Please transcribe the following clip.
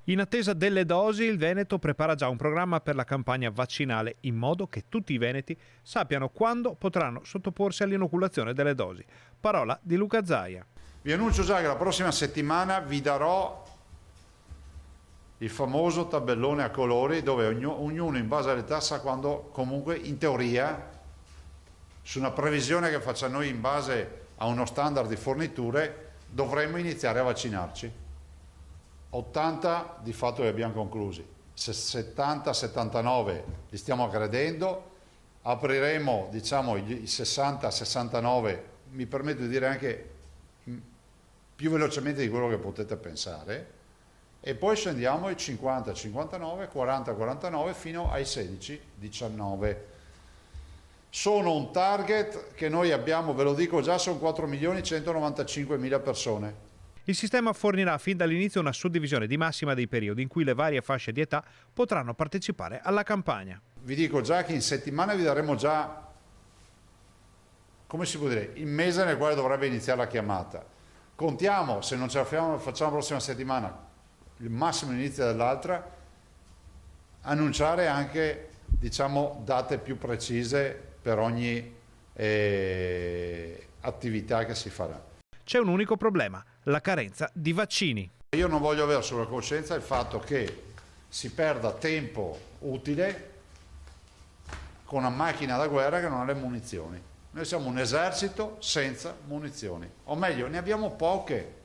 In attesa delle dosi, il Veneto prepara già un programma per la campagna vaccinale in modo che tutti i veneti sappiano quando potranno sottoporsi all'inoculazione delle dosi. Parola di Luca Zaia. Vi annuncio già che la prossima settimana vi darò il famoso tabellone a colori dove ognuno in base all'età sa quando, comunque in teoria, su una previsione che faccia noi in base a uno standard di forniture, dovremmo iniziare a vaccinarci. 80 di fatto li abbiamo conclusi, 70-79 li stiamo aggredendo, apriremo diciamo i 60-69, mi permetto di dire anche più velocemente di quello che potete pensare, e poi scendiamo ai 50-59, 40-49 fino ai 16-19. Sono un target che noi abbiamo, ve lo dico già, sono 4.195.000 persone. Il sistema fornirà fin dall'inizio una suddivisione di massima dei periodi in cui le varie fasce di età potranno partecipare alla campagna. Vi dico già che in settimana vi daremo già, come si può dire, il mese nel quale dovrebbe iniziare la chiamata. Contiamo, se non ce la facciamo la prossima settimana, il massimo inizio dell'altra, annunciare anche diciamo date più precise per ogni attività che si farà. C'è un unico problema, la carenza di vaccini. Io non voglio avere sulla coscienza il fatto che si perda tempo utile con una macchina da guerra che non ha le munizioni. Noi siamo un esercito senza munizioni, o meglio, ne abbiamo poche.